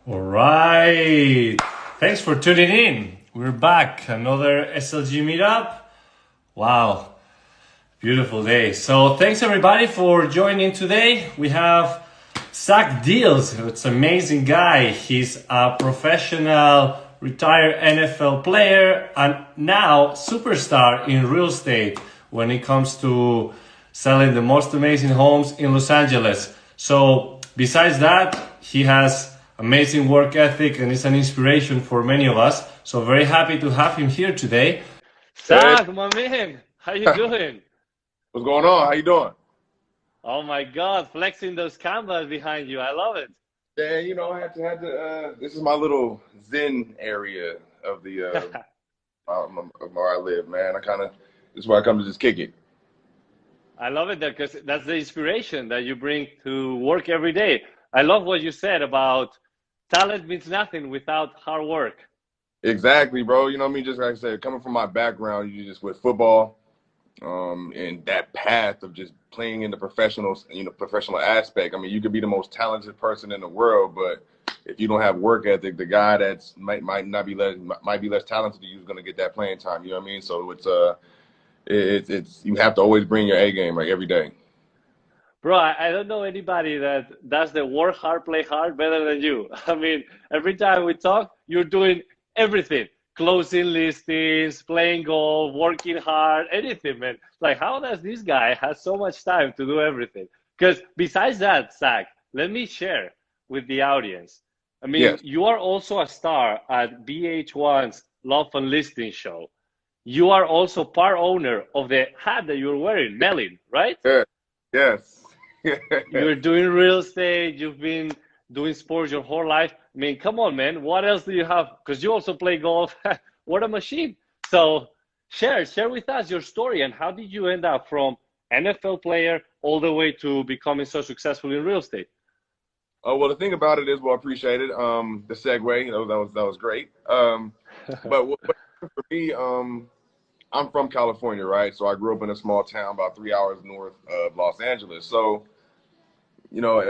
All right. Thanks for tuning in. We're back. Another SLG meetup. Wow. Beautiful day. So thanks everybody for joining today. We have Zac Diles. It's an amazing guy. He's a professional retired NFL player and now superstar in real estate when it comes to selling the most amazing homes in Los Angeles. So besides that, he has amazing work ethic and is an inspiration for many of us. So very happy to have him here today. Hey, Zac, my man, how you doing? what's going on? How you doing? Oh my God, flexing those canvas behind you. I love it. Yeah, I had to. This is my little Zen area of the of where I live, man. This is where I come to just kick it. I love it because that's the inspiration that you bring to work every day. I love what you said about talent means nothing without hard work. Exactly, bro. You know what I mean? Just like I said, coming from my background, you just with football, and that path of just playing in the professional aspect. I mean, you could be the most talented person in the world, but if you don't have work ethic, the guy that's might be less talented than you is going to get that playing time. You know what I mean? So it's you have to always bring your A game like every day. Bro, I don't know anybody that does the work hard, play hard better than you. I mean, every time we talk, you're doing everything. Closing listings, playing golf, working hard, anything, man. Like, how does this guy have so much time to do everything? Because besides that, Zach, let me share with the audience. I mean, Yes. you are also a star at BH1's Love and Listing show. You are also part owner of the hat that you're wearing, Melin, right? Yeah. Yes. You're doing real estate, you've been doing sports your whole life. I mean, come on, man. What else do you have? Because you also play golf. What a machine. So share with us your story and how did you end up from NFL player all the way to becoming so successful in real estate? Oh well, the thing about it is, well, I appreciate it. The segue, that was great. But what for me, I'm from California, right? So I grew up in a small town about 3 hours north of Los Angeles. So,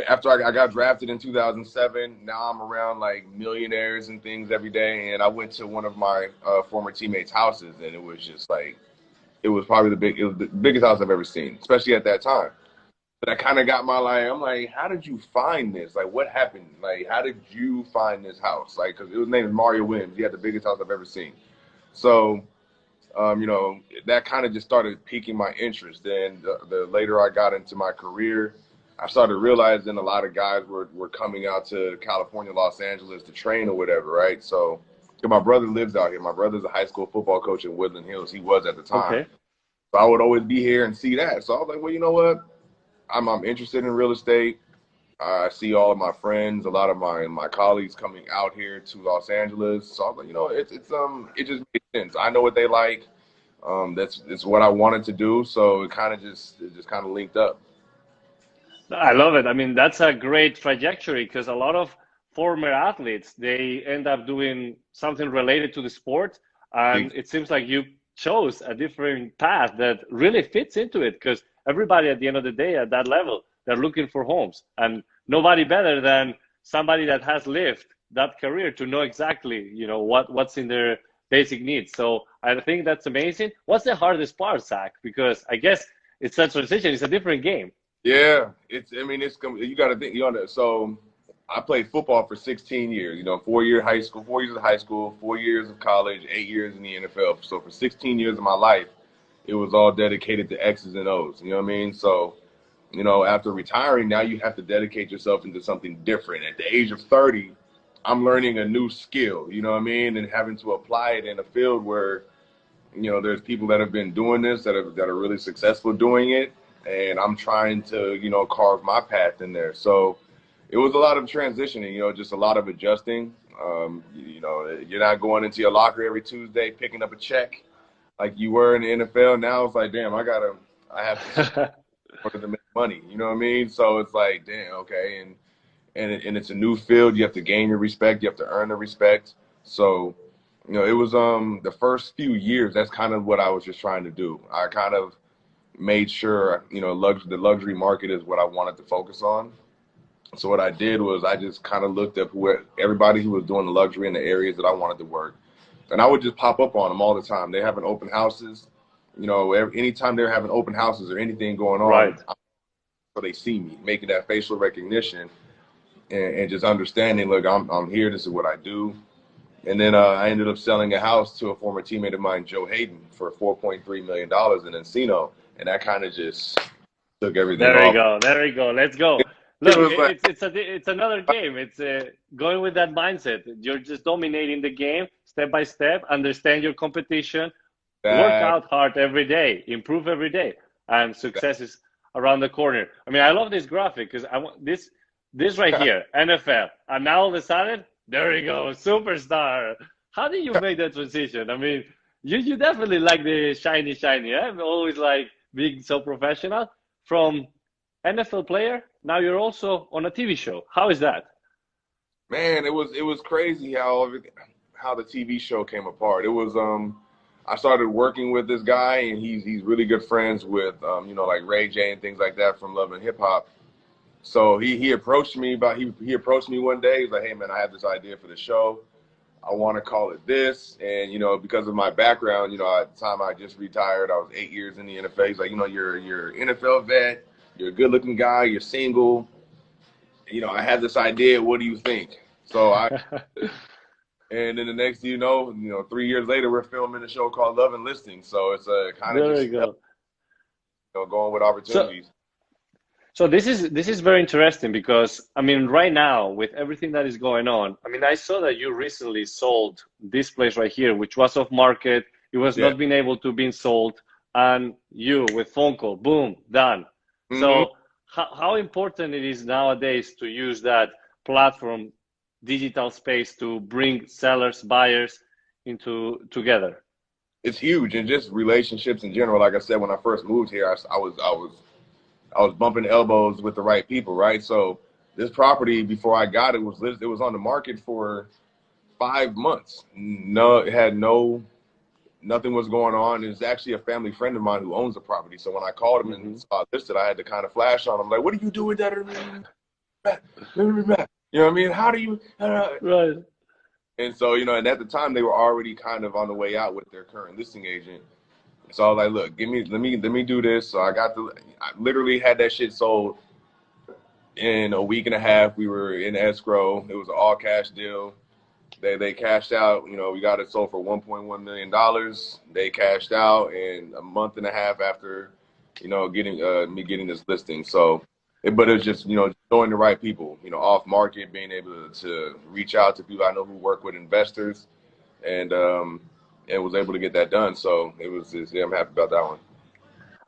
after I got drafted in 2007, now I'm around like millionaires and things every day. And I went to one of my former teammates' houses, and it was just like, it was the biggest house I've ever seen, especially at that time. But I kind of got I'm like, how did you find this? Like, what happened? Like, how did you find this house? Like, because it was named Mario Williams. He had the biggest house I've ever seen. So, that kind of just started piquing my interest. And the later I got into my career, I started realizing a lot of guys were coming out to California, Los Angeles to train or whatever, right? So, 'cause my brother lives out here. My brother's a high school football coach in Woodland Hills. He was at the time. Okay. So I would always be here and see that. So I was like, well, you know what? I'm interested in real estate. I see all of my friends, a lot of my colleagues coming out here to Los Angeles. So I was like, it just makes sense. I know what they like. It's what I wanted to do. So it just kind of linked up. I love it. I mean, that's a great trajectory because a lot of former athletes, they end up doing something related to the sport. And it seems like you chose a different path that really fits into it because everybody at the end of the day at that level, they're looking for homes. And nobody better than somebody that has lived that career to know exactly, what's in their basic needs. So I think that's amazing. What's the hardest part, Zach? Because I guess it's a transition, it's a different game. Yeah, you got to think. So I played football for 16 years. 4 year high school, 4 years of high school, 4 years of college, 8 years in the NFL. So for 16 years of my life, it was all dedicated to X's and O's. You know what I mean? So, after retiring, now you have to dedicate yourself into something different. At the age of 30, I'm learning a new skill. You know what I mean? And having to apply it in a field where there's people that have been doing this that are really successful doing it, and I'm trying to carve my path in there. So it was a lot of transitioning, just a lot of adjusting. You're not going into your locker every Tuesday picking up a check like you were in the NFL. Now it's like, damn, I have to order to make money. You know what I mean? So it's like, damn, okay, and it's a new field. You have to gain your respect. You have to earn the respect. So it was the first few years. That's kind of what I was just trying to do. I kind of made sure the luxury market is what I wanted to focus on. So what I did was I just kind of looked up everybody who was doing the luxury in the areas that I wanted to work, and I would just pop up on them all the time. They having open houses, anytime they're having open houses or anything going Right. on, so they see me, making that facial recognition and just understanding. Look, I'm here. This is what I do. And then I ended up selling a house to a former teammate of mine, Joe Hayden, for $4.3 million in Encino, and that kind of just took everything There you off. go. There you go. Let's go. It Look, was like, it's another game. It's going with that mindset. You're just dominating the game step by step. Understand your competition. Work that, out hard every day. Improve every day, and success is around the corner. I mean, I love this graphic because I want this right here, NFL, and now all of a sudden, there you go, superstar. How did you make that transition? I mean, you definitely like the shiny, shiny. I'm always like being so professional from NFL player. Now you're also on a TV show. How is that? man, it was crazy how the TV show came apart. It was I started working with this guy, and he's really good friends with like Ray J and things like that from Love and Hip Hop. So he approached me he approached me one day. He's like, hey man, I have this idea for the show. I want to call it this. And because of my background, at the time I just retired, I was 8 years in the NFL. He's like, you're an NFL vet, you're a good looking guy, you're single. I had this idea. What do you think? And then the next thing 3 years later, we're filming a show called Love and Listing. So it's a kind of There just you go. going with So opportunities. So this is very interesting because I mean right now with everything that is going on, I mean I saw that you recently sold this place right here, which was off market. It was Yeah. not being able to be sold, and you with phone call, boom, done. Hmm. So how important it is nowadays to use that platform, digital space to bring sellers, buyers into together. It's huge, and just relationships in general. Like I said, when I first moved here, I was bumping elbows with the right people, right? So this property before I got it was on the market for 5 months. No, it had nothing was going on. It's actually a family friend of mine who owns the property. So when I called him and Hmm. saw it listed, I had to kind of flash on him, like, "What are you doing that? You know what I mean? How do you?" Right. And so and at the time they were already kind of on the way out with their current listing agent. So I was like, "Look, let me do this." So I literally had that shit sold in a week and a half. We were in escrow. It was an all cash deal. They cashed out. We got it sold for $1.1 million. They cashed out in a month and a half after, getting me getting this listing. So, but it was just knowing the right people. Off market, being able to reach out to people I know who work with investors, and was able to get that done. So it was just, yeah, I'm happy about that one.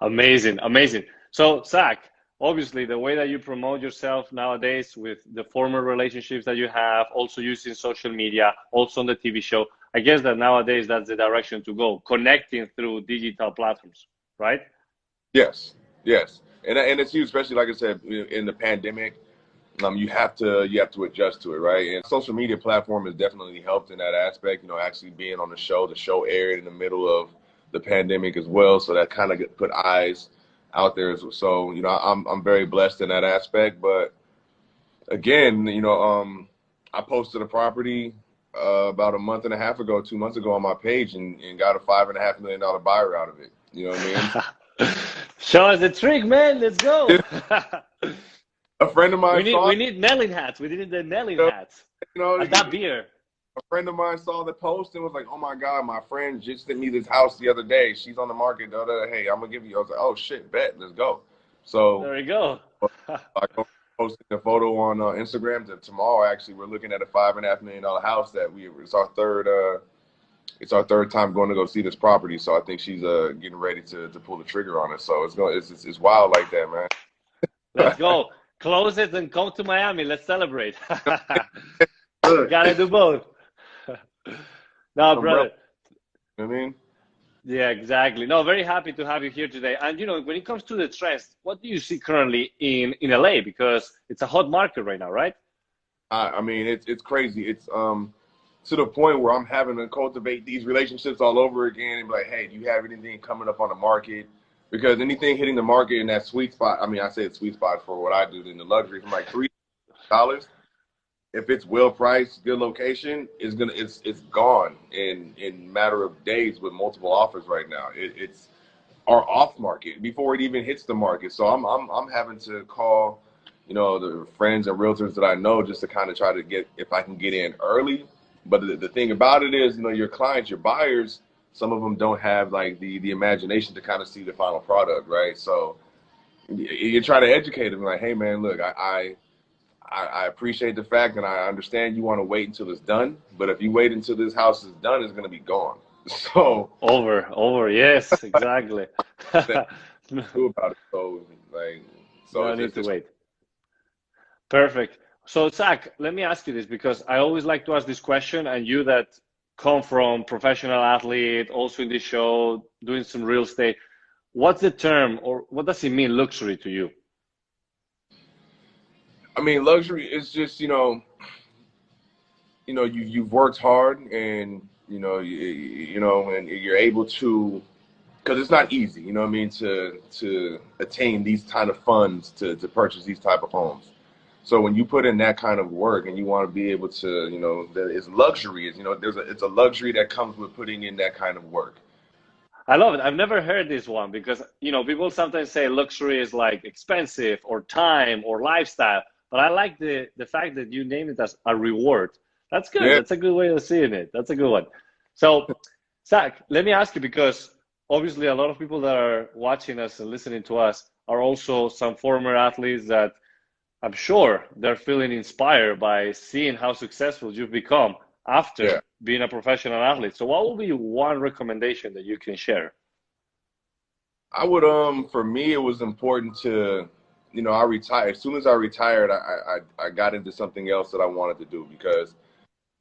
Amazing, amazing. So, Zach, obviously, the way that you promote yourself nowadays with the former relationships that you have, also using social media, also on the TV show, I guess that nowadays that's the direction to go, connecting through digital platforms, right? Yes, yes, and it's huge, especially like I said, in the pandemic. You have to adjust to it, right? And social media platform has definitely helped in that aspect. Actually being on the show. The show aired in the middle of the pandemic as well, so that kind of put eyes out there as well. So I'm very blessed in that aspect. But again, I posted a property about a month and a half ago, 2 months ago on my page, and got a $5.5 million buyer out of it. You know what I mean? Show us the trick, man. Let's go. A friend of mine saw We it. need mailing hats. We need the mailing hats. You know, And that beer. a friend of mine saw the post and was like, "Oh my God, my friend just sent me this house the other day. She's on the market. Hey, I'm gonna give you." I was like, "Oh shit, bet, let's go." So There we go. I posted a photo on Instagram. Tomorrow, actually, we're looking at a $5.5 million house that it's our third time going to go see this property. So I think she's getting ready to pull the trigger on it. So it's wild like that, Let's man. go. Close it and come to Miami. Let's celebrate. Look, Gotta do both. No, umbrella, brother. you know what I mean? Yeah, exactly. No, very happy to have you here today. And when it comes to the trends, what do you see currently in LA? Because it's a hot market right now, right? I mean, it's crazy. It's to the point where I'm having to cultivate these relationships all over again and be like, hey, do you have anything coming up on the market? Because anything hitting the market in that sweet spot, I mean, I say it's sweet spot for what I do in the luxury from like $100. If it's well priced, good location, it's gone in matter of days with multiple offers right now. It's our off market before it even hits the market. So I'm having to call, the friends and realtors that I know just to kind of try to get if I can get in early. But the thing about it is, your clients, your buyers, some of them don't have like the imagination to kind of see the final product, right? So you try to educate them like, hey man, look, I appreciate the fact and I understand you want to wait until it's done, but if you wait until this house is done, it's going to be gone. So over, yes, exactly. do about it. So like, so No it's, need it's to just wait. Perfect. So, Zach, let me ask you this because I always like to ask this question, and you that come from professional athlete, also in this show, doing some real estate, what's the term or what does it mean luxury to you? I mean, luxury is just, you've worked hard and, and you're able to, because it's not easy, you know what I mean, to attain these kind of funds to purchase these type of homes. So when you put in that kind of work and you want to be able to, that it's luxury, it's a luxury that comes with putting in that kind of work. I love it. I've never heard this one because, people sometimes say luxury is like expensive or time or lifestyle, but I like the fact that you name it as a reward. That's good. Yeah. That's a good way of seeing it. That's a good one. So, Zach, let me ask you because obviously a lot of people that are watching us and listening to us are also some former athletes that I'm sure they're feeling inspired by seeing how successful you've become Yeah. after being a professional athlete. So what would be one recommendation that you can share? I would, for me, it was important to, I retired. As soon as I retired, I got into something else that I wanted to do because,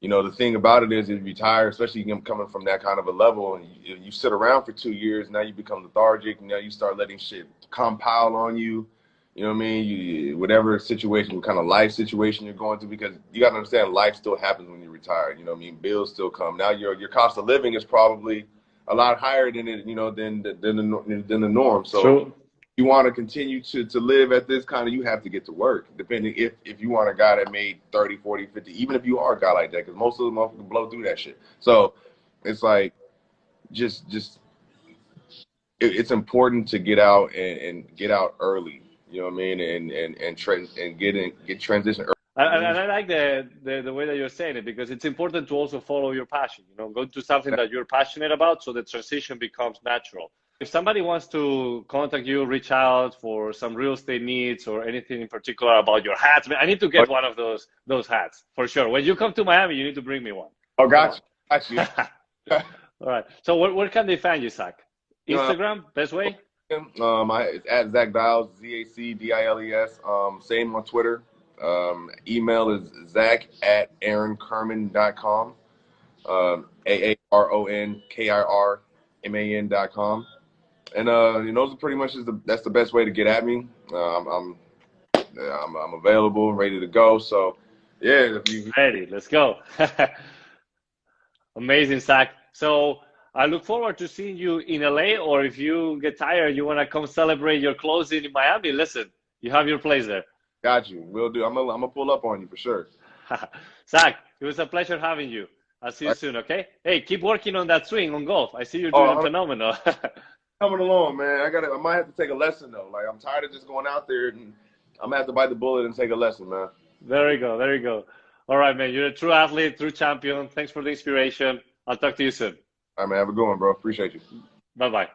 the thing about it is if you retire, especially coming from that kind of a level and you sit around for 2 years, now you become lethargic. Now you start letting shit compile on you. You know what I mean? Whatever situation, kind of life situation you're going through, because you got to understand life still happens when you retire. You know what I mean? Bills still come. Now your cost of living is probably a lot higher than it, than the norm. So True. you want to continue to live at this kind of, you have to get to work, depending if you want a guy that made 30, 40, 50, even if you are a guy like that, because most of them motherfuckers blow through that shit. So it's like, just it's important to get out and get out early. You know what I mean? And get transition And early. I like the way that you're saying it because it's important to also follow your passion. Go to something that you're passionate about so the transition becomes natural. If somebody wants to contact you, reach out for some real estate needs or anything in particular about your hats, I need to get one of those hats for sure. When you come to Miami, you need to bring me one. Oh, Come got you. on. All right. So where can they find you, Zach? Instagram, best way? It's at Zac Diles, ZACDILES. Same on Twitter. Email is Zach@aaronkerman.com. AARONKIRMAN.com. And those are pretty much that's the best way to get at me. I'm available, ready to go. So yeah, if you Ready, let's go. Amazing, Zach. So I look forward to seeing you in LA, or if you get tired, you want to come celebrate your closing in Miami, listen, you have your place there. got you, we'll do. I'm gonna pull up on you for sure. Zach, it was a pleasure having you. I'll see you Right. soon, okay? Hey, keep working on that swing on golf. I see you're Oh, doing I'm phenomenal. coming along, man. I might have to take a lesson though. Like I'm tired of just going out there, and I'm gonna have to bite the bullet and take a lesson, man. There you go, there you go. All right, man, you're a true athlete, true champion. Thanks for the inspiration. I'll talk to you soon. All right, man. Have a good one, bro. Appreciate you. Bye-bye. All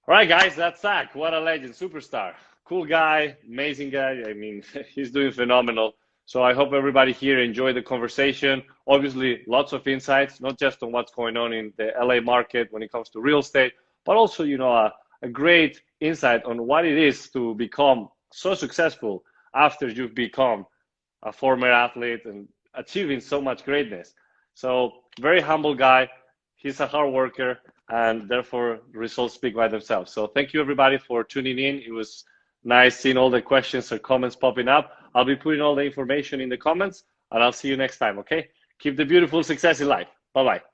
right, guys, that's Zach. What a legend, superstar. Cool guy, amazing guy. I mean, he's doing phenomenal. So I hope everybody here enjoyed the conversation. Obviously, lots of insights, not just on what's going on in the LA market when it comes to real estate, but also, a great insight on what it is to become so successful after you've become a former athlete and achieving so much greatness. So very humble guy. He's a hard worker, and therefore results speak by themselves. So thank you everybody for tuning in. It was nice seeing all the questions or comments popping up. I'll be putting all the information in the comments, and I'll see you next time, okay? Keep the beautiful success in life. Bye-bye.